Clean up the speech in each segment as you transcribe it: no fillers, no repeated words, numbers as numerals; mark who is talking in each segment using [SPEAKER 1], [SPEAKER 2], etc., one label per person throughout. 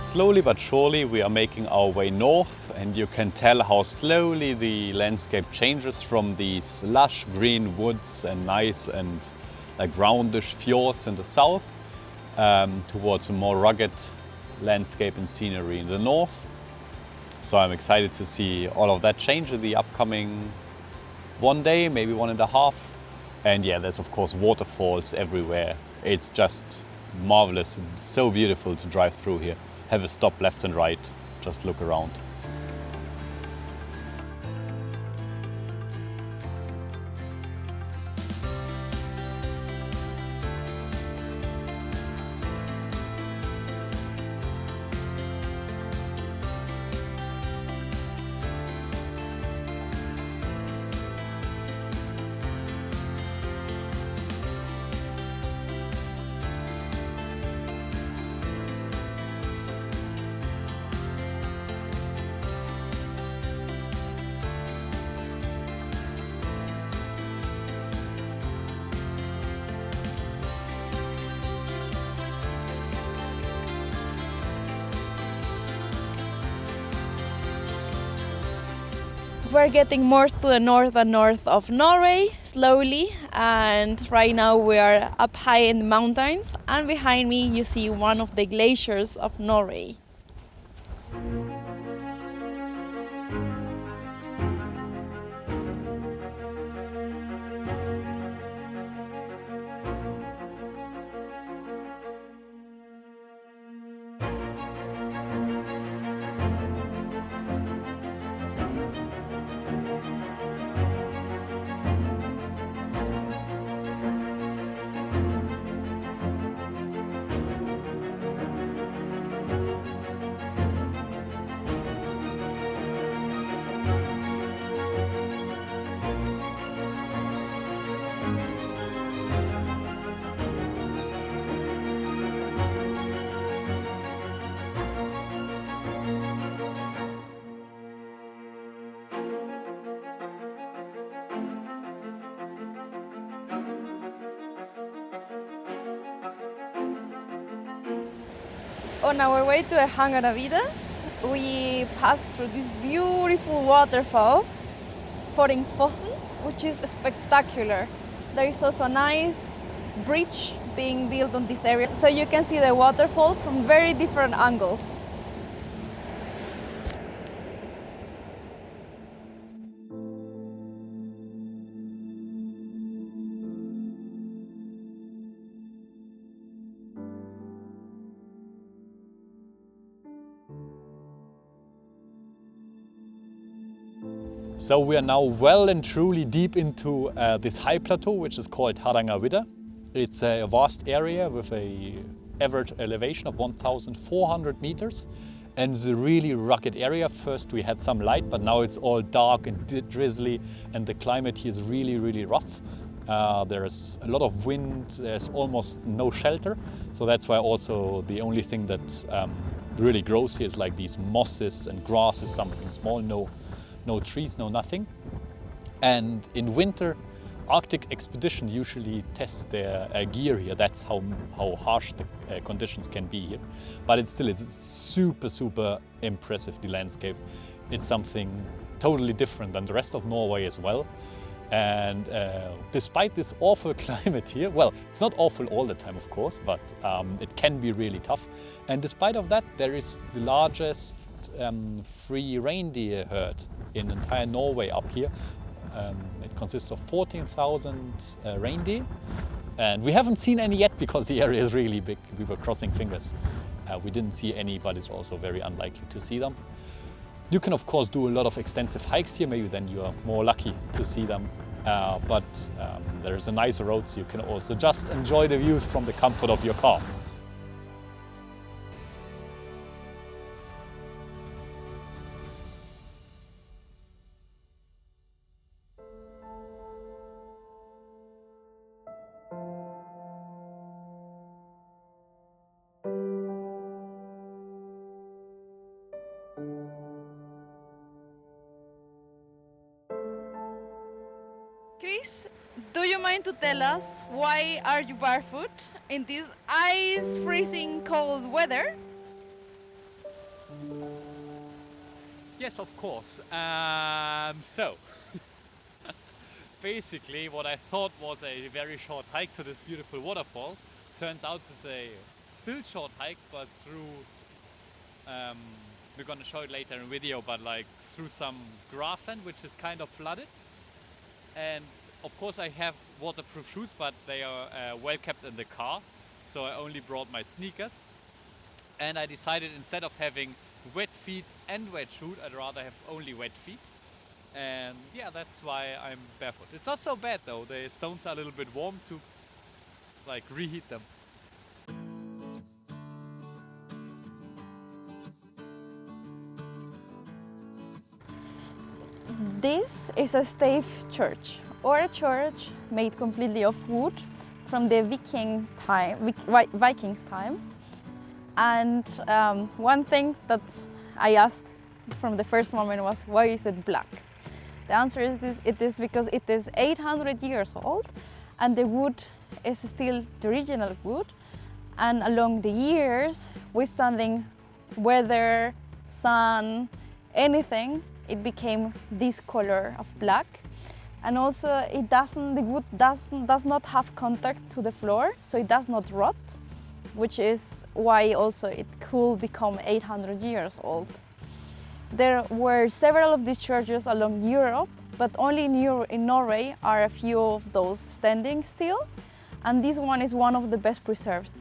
[SPEAKER 1] Slowly but surely we are making our way north, and you can tell how slowly the landscape changes from these lush green woods and nice and like roundish fjords in the south towards a more rugged landscape and scenery in the north. So I'm excited to see all of that change in the upcoming one day, maybe 1.5. And yeah, there's of course waterfalls everywhere. It's just marvelous and so beautiful to drive through here. Have a stop left and right, just look around.
[SPEAKER 2] We're getting more to the north and north of Norway, slowly, and right now we are up high in the mountains, and behind me you see one of the glaciers of Norway. On our way to Hangaravida, we passed through this beautiful waterfall, Foringsfossen, which is spectacular. There is also a nice bridge being built on this area, so you can see the waterfall from very different angles.
[SPEAKER 1] So we are now well and truly deep into this high plateau, which is called Hardangervidda. It's a vast area with an average elevation of 1,400 meters. And it's a really rugged area. First we had some light, but now it's all dark and drizzly, and the climate here is really, really rough. There's a lot of wind, there's almost no shelter. So that's why also the only thing that really grows here is like these mosses and grasses, something small, no trees, no nothing. And in winter, Arctic Expedition usually test their gear here. That's how harsh the conditions can be here. But it's super, super impressive, the landscape. It's something totally different than the rest of Norway as well. And despite this awful climate here, well, it's not awful all the time, of course, but it can be really tough. And despite of that, there is the largest free reindeer herd in entire Norway up here. It consists of 14,000 reindeer, and we haven't seen any yet because the area is really big. We were crossing fingers. We didn't see any, but it's also very unlikely to see them. You can of course do a lot of extensive hikes here, maybe then you are more lucky to see them. But there's a nice road, so you can also just enjoy the views from the comfort of your car.
[SPEAKER 2] Chris, do you mind to tell us why are you barefoot in this ice freezing cold weather?
[SPEAKER 1] Yes, of course. So, basically what I thought was a very short hike to this beautiful waterfall turns out it's a still short hike, but through, we're gonna show it later in video, but like through some grassland which is kind of flooded. And of course I have waterproof shoes, but they are well kept in the car, so I only brought my sneakers. And I decided instead of having wet feet and wet shoes, I'd rather have only wet feet. And yeah, that's why I'm barefoot. It's not so bad though, the stones are a little bit warm to like reheat them.
[SPEAKER 2] This is a stave church, or a church made completely of wood from the Vikings times. And one thing that I asked from the first moment was, why is it black? The answer is it is because it is 800 years old and the wood is still the original wood. And along the years, withstanding weather, sun, anything, it became this color of black. And also the wood does not have contact to the floor, so it does not rot, which is why also it could become 800 years old. There were several of these churches along Europe, but only in Norway are a few of those standing still, and this one is one of the best preserved.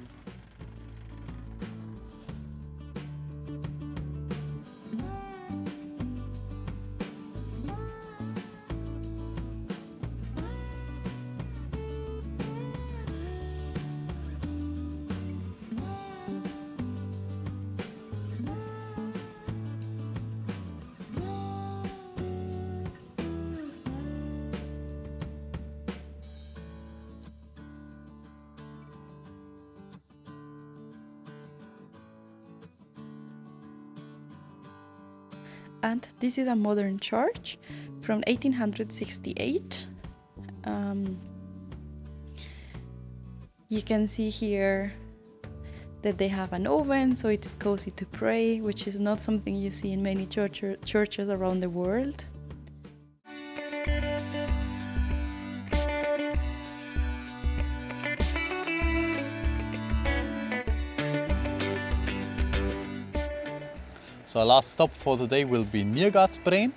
[SPEAKER 2] And this is a modern church from 1868. You can see here that they have an oven, so it is cozy to pray, which is not something you see in many churches around the world.
[SPEAKER 1] So our last stop for the day will be Nirgardsbreen,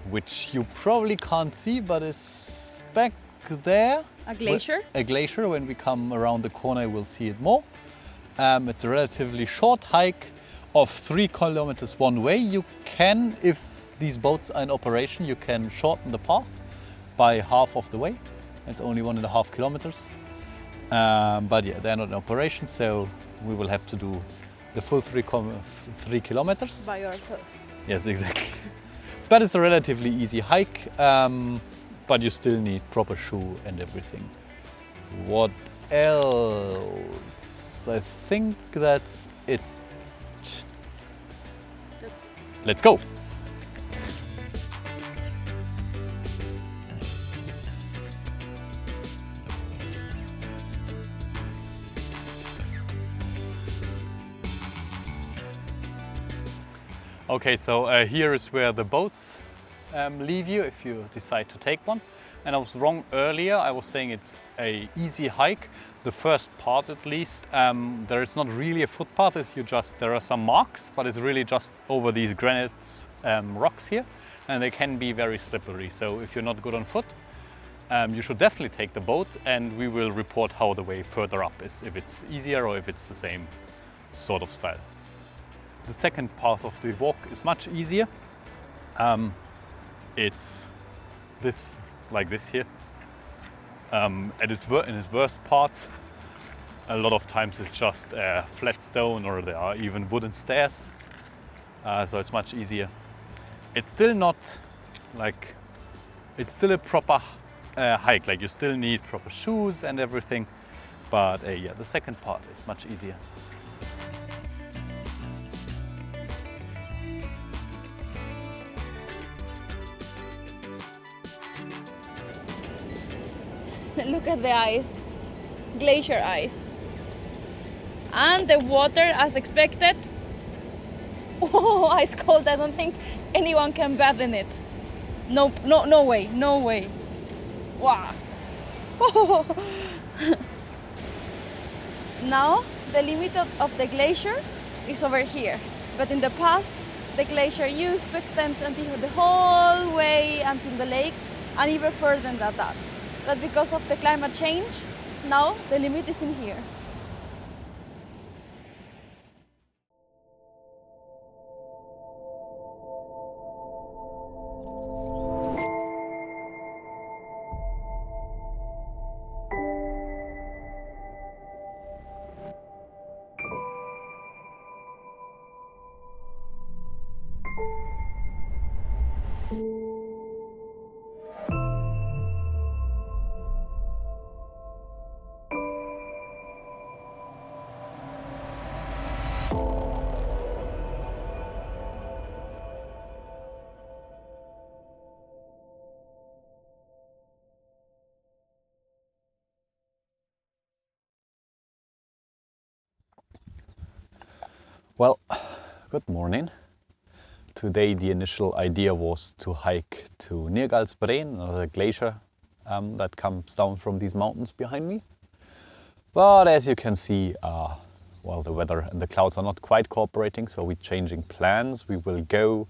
[SPEAKER 1] which you probably can't see, but is back there.
[SPEAKER 2] A glacier?
[SPEAKER 1] A glacier. When we come around the corner, we'll see it more. It's a relatively short hike of 3 kilometers one way. You can, if these boats are in operation, you can shorten the path by half of the way. It's only 1.5 kilometers. But yeah, they're not in operation, so we will have to do the full 3 kilometers.
[SPEAKER 2] By ourselves.
[SPEAKER 1] Yes, exactly. But it's a relatively easy hike, but you still need proper shoe and everything. What else? I think that's it. Let's go! Okay, so here is where the boats leave you if you decide to take one. And I was wrong earlier, I was saying it's an easy hike. The first part at least, there is not really a footpath, there are some marks, but it's really just over these granite rocks here, and they can be very slippery. So if you're not good on foot, you should definitely take the boat, and we will report how the way further up is, if it's easier or if it's the same sort of style. The second part of the walk is much easier. It's this, like this here. In its worst parts, a lot of times it's just flat stone, or there are even wooden stairs. So it's much easier. It's still not like, it's still a proper hike. Like you still need proper shoes and everything. But yeah, the second part is much easier.
[SPEAKER 2] Look at the ice, glacier ice. And the water, as expected, Oh, ice cold. I don't think anyone can bathe in it. No, no way, no way. Wow. Now, the limit of the glacier is over here. But in the past, the glacier used to extend until the whole way until the lake and even further than that. But because of the climate change, now the limit is in here.
[SPEAKER 1] Well, good morning. Today the initial idea was to hike to Nirgalsbreen, the glacier that comes down from these mountains behind me. But as you can see, well, the weather and the clouds are not quite cooperating, so we're changing plans. We will go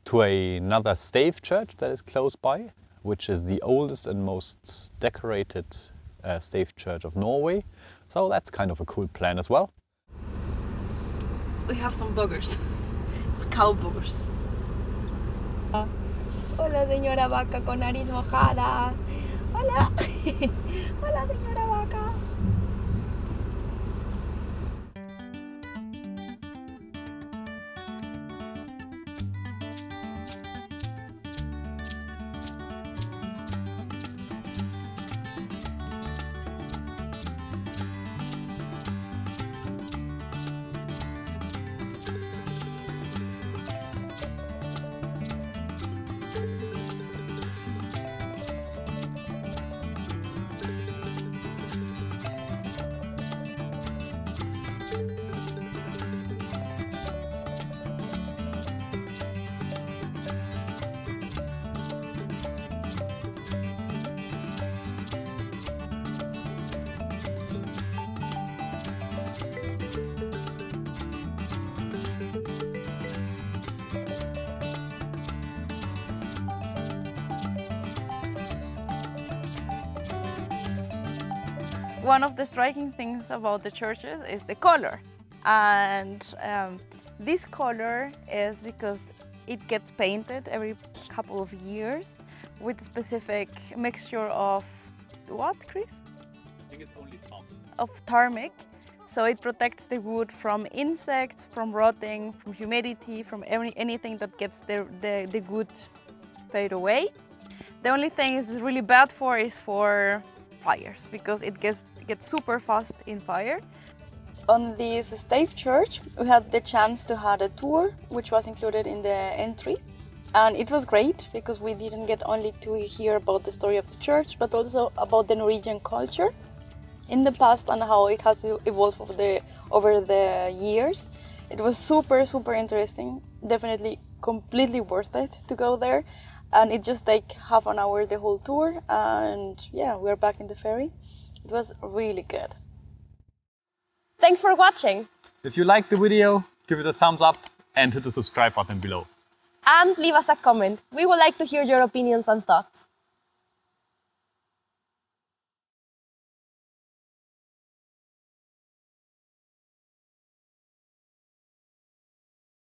[SPEAKER 1] to another stave church that is close by, which is the oldest and most decorated stave church of Norway. So that's kind of a cool plan as well.
[SPEAKER 2] We have some boogers, cow boogers.
[SPEAKER 3] Hola, señora vaca con nariz mojada. Hola. Hola, señora vaca.
[SPEAKER 2] One of the striking things about the churches is the color. And this color is because it gets painted every couple of years with a specific mixture of what, Chris?
[SPEAKER 1] I think it's only Tom.
[SPEAKER 2] Of tarmac. So it protects the wood from insects, from rotting, from humidity, from anything that gets the wood fade away. The only thing it's really bad for is for fires, because it gets super fast in fire. On this stave church, we had the chance to have a tour, which was included in the entry. And it was great because we didn't get only to hear about the story of the church, but also about the Norwegian culture in the past and how it has evolved over the years. It was super, super interesting. Definitely completely worth it to go there. And it just take half an hour the whole tour, and yeah, we're back in the ferry. It was really good.
[SPEAKER 3] Thanks for watching.
[SPEAKER 1] If you liked the video, give it a thumbs up and hit the subscribe button below.
[SPEAKER 3] And leave us a comment. We would like to hear your opinions and thoughts.